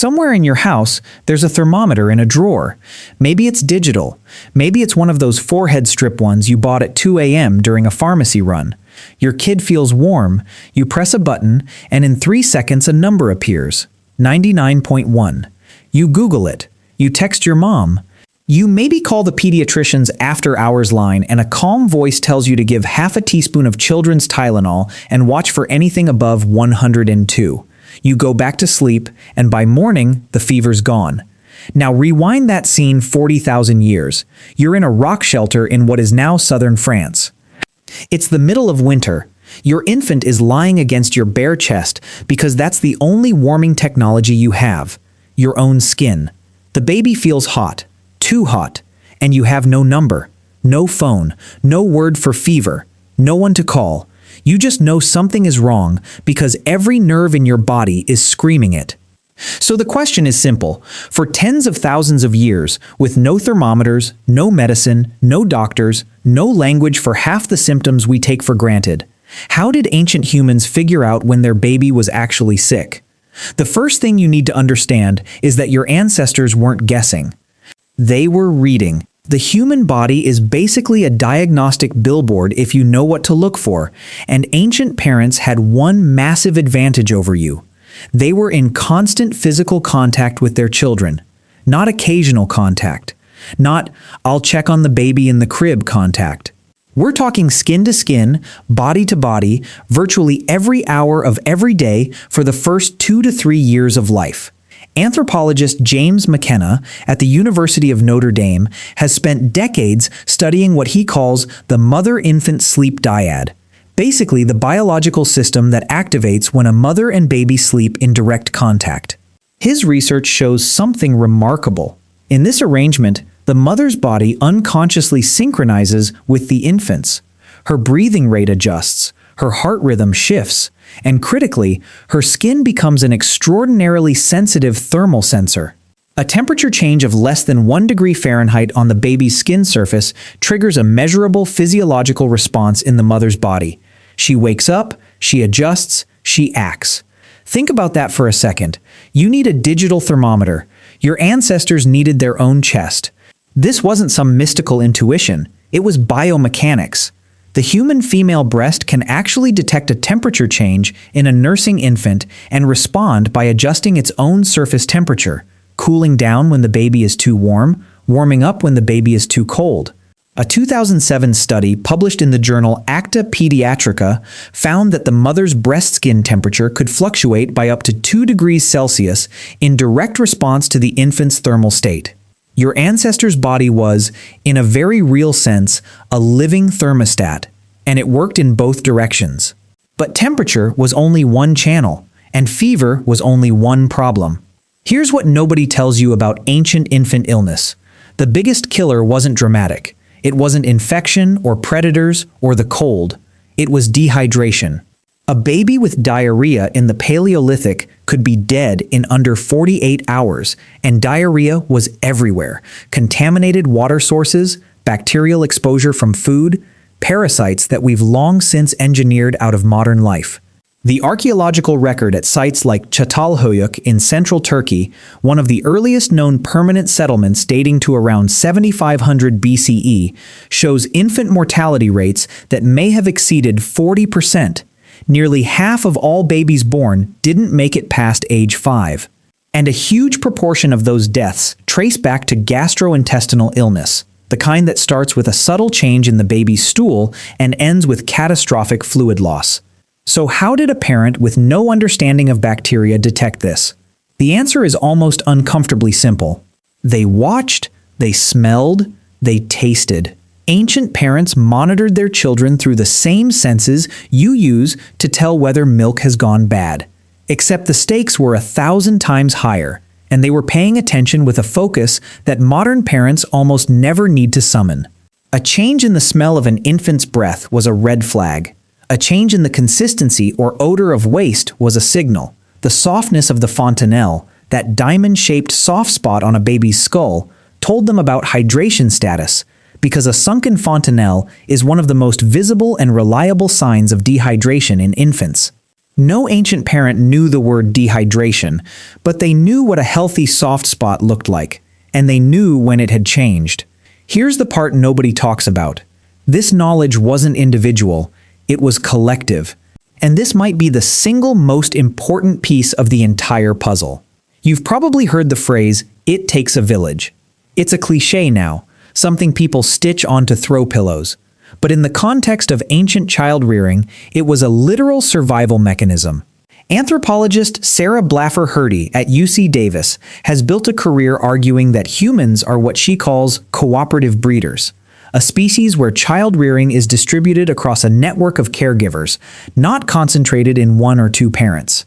Somewhere in your house, there's a thermometer in a drawer. Maybe it's digital. Maybe it's one of those forehead strip ones you bought at 2 a.m. during a pharmacy run. Your kid feels warm, you press a button, and in 3 seconds a number appears. 99.1. You Google it. You text your mom. You maybe call the pediatrician's after-hours line and a calm voice tells you to give half a teaspoon of children's Tylenol and watch for anything above 102. You go back to sleep, and by morning, the fever's gone. Now rewind that scene 40,000 years. You're in a rock shelter in what is now southern France. It's the middle of winter. Your infant is lying against your bare chest because that's the only warming technology you have. Your own skin. The baby feels hot. Too hot, and you have no number, no phone, no word for fever, no one to call. You just know something is wrong because every nerve in your body is screaming it. So the question is simple. For tens of thousands of years, with no thermometers, no medicine, no doctors, no language for half the symptoms we take for granted, how did ancient humans figure out when their baby was actually sick? The first thing you need to understand is that your ancestors weren't guessing. They were reading. The human body is basically a diagnostic billboard if you know what to look for, and ancient parents had one massive advantage over you. They were in constant physical contact with their children, not occasional contact, not "I'll check on the baby in the crib" contact. We're talking skin to skin, body to body, virtually every hour of every day for the first 2 to 3 years of life. Anthropologist James McKenna at the University of Notre Dame has spent decades studying what he calls the mother-infant sleep dyad, basically the biological system that activates when a mother and baby sleep in direct contact. His research shows something remarkable. In this arrangement, the mother's body unconsciously synchronizes with the infant's. Her breathing rate adjusts, her heart rhythm shifts, and critically, her skin becomes an extraordinarily sensitive thermal sensor. A temperature change of less than 1 degree Fahrenheit on the baby's skin surface triggers a measurable physiological response in the mother's body. She wakes up, she adjusts, she acts. Think about that for a second. You need a digital thermometer. Your ancestors needed their own chest. This wasn't some mystical intuition. It was biomechanics. The human female breast can actually detect a temperature change in a nursing infant and respond by adjusting its own surface temperature, cooling down when the baby is too warm, warming up when the baby is too cold. A 2007 study published in the journal Acta Pediatrica found that the mother's breast skin temperature could fluctuate by up to 2 degrees Celsius in direct response to the infant's thermal state. Your ancestor's body was, in a very real sense, a living thermostat, and it worked in both directions. But temperature was only one channel, and fever was only one problem. Here's what nobody tells you about ancient infant illness. The biggest killer wasn't dramatic. It wasn't infection or predators or the cold. It was dehydration. A baby with diarrhea in the Paleolithic could be dead in under 48 hours, and diarrhea was everywhere. Contaminated water sources, bacterial exposure from food, parasites that we've long since engineered out of modern life. The archaeological record at sites like Çatalhöyük in central Turkey, one of the earliest known permanent settlements dating to around 7500 BCE, shows infant mortality rates that may have exceeded 40%. Nearly half of all babies born didn't make it past age 5. And a huge proportion of those deaths trace back to gastrointestinal illness, the kind that starts with a subtle change in the baby's stool and ends with catastrophic fluid loss. So how did a parent with no understanding of bacteria detect this? The answer is almost uncomfortably simple. They watched, they smelled, they tasted. Ancient parents monitored their children through the same senses you use to tell whether milk has gone bad. Except the stakes were 1,000 times higher, and they were paying attention with a focus that modern parents almost never need to summon. A change in the smell of an infant's breath was a red flag. A change in the consistency or odor of waste was a signal. The softness of the fontanelle, that diamond-shaped soft spot on a baby's skull, told them about hydration status, because a sunken fontanelle is one of the most visible and reliable signs of dehydration in infants. No ancient parent knew the word dehydration, but they knew what a healthy soft spot looked like, and they knew when it had changed. Here's the part nobody talks about. This knowledge wasn't individual, it was collective. And this might be the single most important piece of the entire puzzle. You've probably heard the phrase, "it takes a village." It's a cliché now, something people stitch onto throw pillows. But in the context of ancient child rearing, it was a literal survival mechanism. Anthropologist Sarah Blaffer-Hrdy at UC Davis has built a career arguing that humans are what she calls cooperative breeders, a species where child rearing is distributed across a network of caregivers, not concentrated in one or two parents.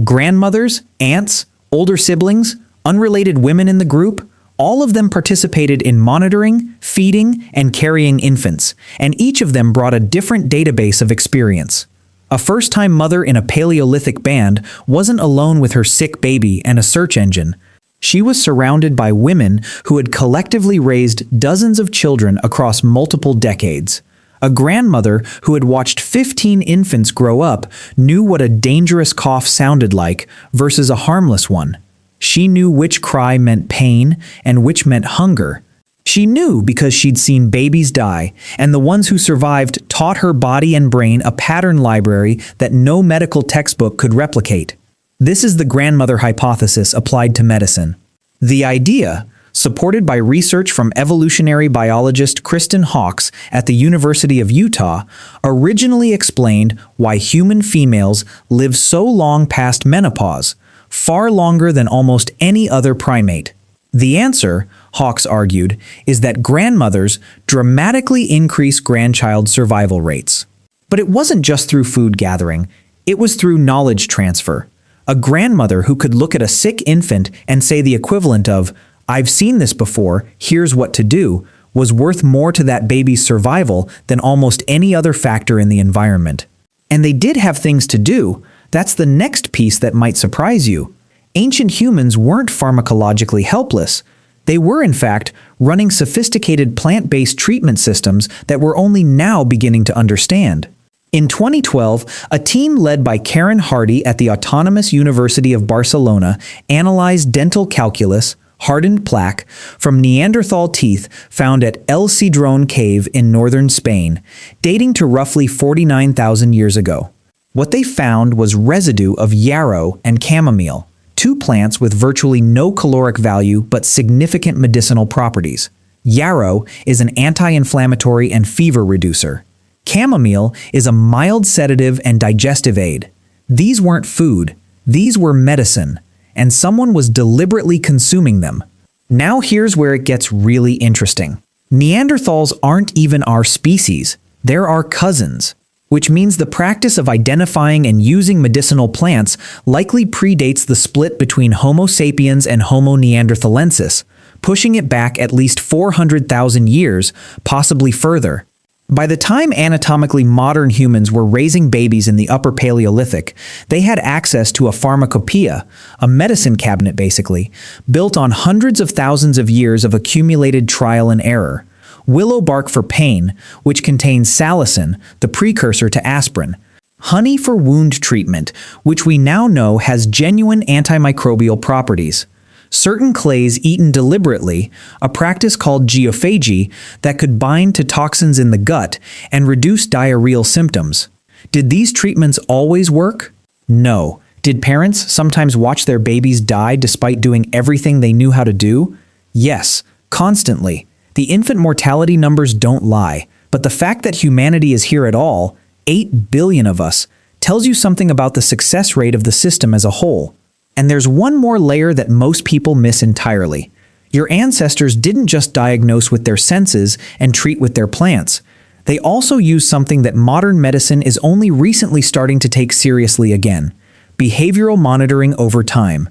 Grandmothers, aunts, older siblings, unrelated women in the group, all of them participated in monitoring, feeding, and carrying infants, and each of them brought a different database of experience. A first-time mother in a Paleolithic band wasn't alone with her sick baby and a search engine. She was surrounded by women who had collectively raised dozens of children across multiple decades. A grandmother who had watched 15 infants grow up knew what a dangerous cough sounded like versus a harmless one. She knew which cry meant pain and which meant hunger. She knew because she'd seen babies die, and the ones who survived taught her body and brain a pattern library that no medical textbook could replicate. This is the grandmother hypothesis applied to medicine. The idea, supported by research from evolutionary biologist Kristen Hawkes at the University of Utah, originally explained why human females live so long past menopause, far longer than almost any other primate. The answer, Hawkes argued, is that grandmothers dramatically increase grandchild survival rates. But it wasn't just through food gathering, it was through knowledge transfer. A grandmother who could look at a sick infant and say the equivalent of, "I've seen this before, here's what to do," was worth more to that baby's survival than almost any other factor in the environment. And they did have things to do. That's the next piece that might surprise you. Ancient humans weren't pharmacologically helpless. They were, in fact, running sophisticated plant-based treatment systems that we're only now beginning to understand. In 2012, a team led by Karen Hardy at the Autonomous University of Barcelona analyzed dental calculus, hardened plaque, from Neanderthal teeth found at El Cedrón Cave in northern Spain, dating to roughly 49,000 years ago. What they found was residue of yarrow and chamomile, two plants with virtually no caloric value but significant medicinal properties. Yarrow is an anti-inflammatory and fever reducer. Chamomile is a mild sedative and digestive aid. These weren't food, these were medicine, and someone was deliberately consuming them. Now here's where it gets really interesting. Neanderthals aren't even our species, they're our cousins, which means the practice of identifying and using medicinal plants likely predates the split between Homo sapiens and Homo neanderthalensis, pushing it back at least 400,000 years, possibly further. By the time anatomically modern humans were raising babies in the Upper Paleolithic, they had access to a pharmacopoeia, a medicine cabinet basically, built on hundreds of thousands of years of accumulated trial and error. Willow bark for pain, which contains salicin, the precursor to aspirin. Honey for wound treatment, which we now know has genuine antimicrobial properties. Certain clays eaten deliberately, a practice called geophagy that could bind to toxins in the gut and reduce diarrheal symptoms. Did these treatments always work? No. Did parents sometimes watch their babies die despite doing everything they knew how to do? Yes, constantly. The infant mortality numbers don't lie, but the fact that humanity is here at all, 8 billion of us, tells you something about the success rate of the system as a whole. And there's one more layer that most people miss entirely. Your ancestors didn't just diagnose with their senses and treat with their plants. They also used something that modern medicine is only recently starting to take seriously again: behavioral monitoring over time.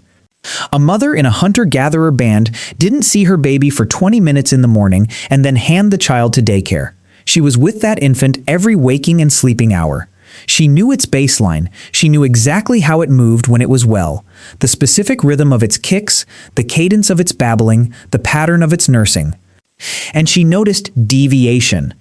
A mother in a hunter-gatherer band didn't see her baby for 20 minutes in the morning and then hand the child to daycare. She was with that infant every waking and sleeping hour. She knew its baseline. She knew exactly how it moved when it was well, the specific rhythm of its kicks, the cadence of its babbling, the pattern of its nursing. And she noticed deviation.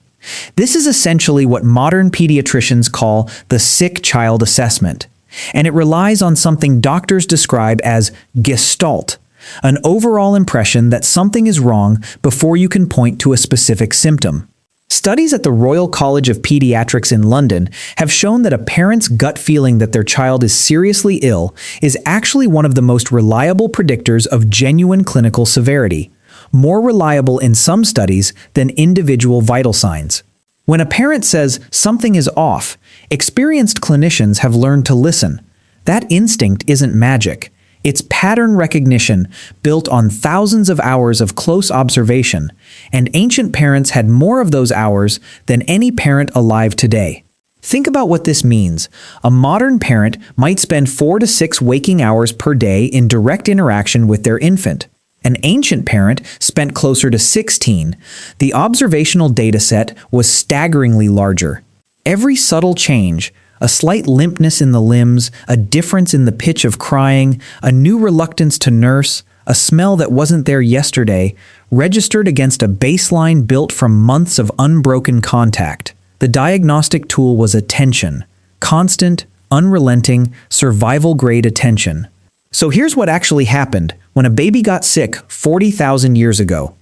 This is essentially what modern pediatricians call the sick child assessment. And it relies on something doctors describe as gestalt, an overall impression that something is wrong before you can point to a specific symptom. Studies at the Royal College of Pediatrics in London have shown that a parent's gut feeling that their child is seriously ill is actually one of the most reliable predictors of genuine clinical severity, more reliable in some studies than individual vital signs. When a parent says something is off, experienced clinicians have learned to listen. That instinct isn't magic. It's pattern recognition built on thousands of hours of close observation, and ancient parents had more of those hours than any parent alive today. Think about what this means. A modern parent might spend 4 to 6 waking hours per day in direct interaction with their infant. An ancient parent spent closer to 16. The observational data set was staggeringly larger. Every subtle change, a slight limpness in the limbs, a difference in the pitch of crying, a new reluctance to nurse, a smell that wasn't there yesterday, registered against a baseline built from months of unbroken contact. The diagnostic tool was attention, constant, unrelenting, survival-grade attention. So here's what actually happened when a baby got sick 40,000 years ago.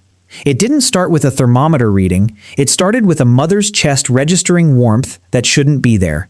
It didn't start with a thermometer reading, it started with a mother's chest registering warmth that shouldn't be there.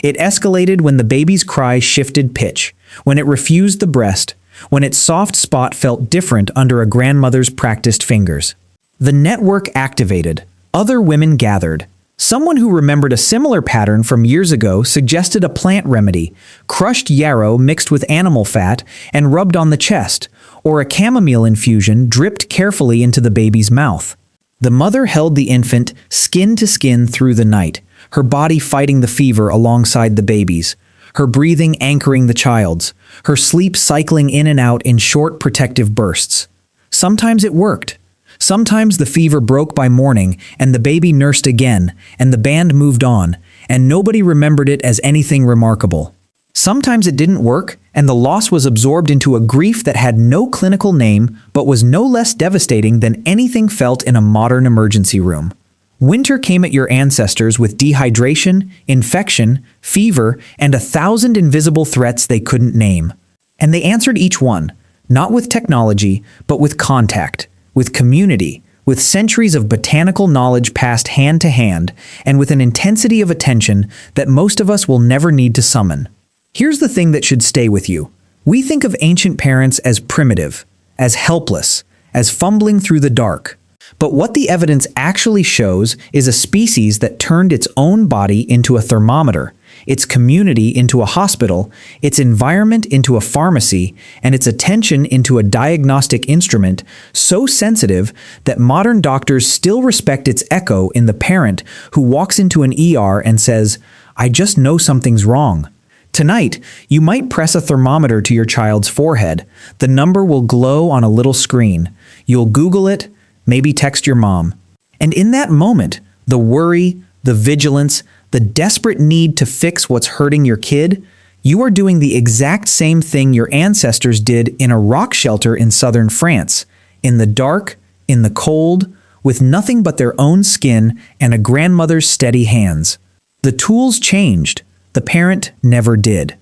It escalated when the baby's cry shifted pitch, when it refused the breast, when its soft spot felt different under a grandmother's practiced fingers. The network activated. Other women gathered. Someone who remembered a similar pattern from years ago suggested a plant remedy, crushed yarrow mixed with animal fat and rubbed on the chest, or a chamomile infusion dripped carefully into the baby's mouth. The mother held the infant skin to skin through the night, her body fighting the fever alongside the baby's, her breathing anchoring the child's, her sleep cycling in and out in short protective bursts. Sometimes it worked. Sometimes the fever broke by morning and the baby nursed again, and the band moved on, and nobody remembered it as anything remarkable. Sometimes it didn't work, and the loss was absorbed into a grief that had no clinical name but was no less devastating than anything felt in a modern emergency room. Winter came at your ancestors with dehydration, infection, fever, and 1,000 invisible threats they couldn't name. And they answered each one, not with technology, but with contact, with community, with centuries of botanical knowledge passed hand to hand, and with an intensity of attention that most of us will never need to summon. Here's the thing that should stay with you. We think of ancient parents as primitive, as helpless, as fumbling through the dark. But what the evidence actually shows is a species that turned its own body into a thermometer, its community into a hospital, its environment into a pharmacy, and its attention into a diagnostic instrument so sensitive that modern doctors still respect its echo in the parent who walks into an ER and says, "I just know something's wrong." Tonight, you might press a thermometer to your child's forehead. The number will glow on a little screen. You'll Google it, maybe text your mom. And in that moment, the worry, the vigilance, the desperate need to fix what's hurting your kid, you are doing the exact same thing your ancestors did in a rock shelter in southern France, in the dark, in the cold, with nothing but their own skin and a grandmother's steady hands. The tools changed. The parent never did.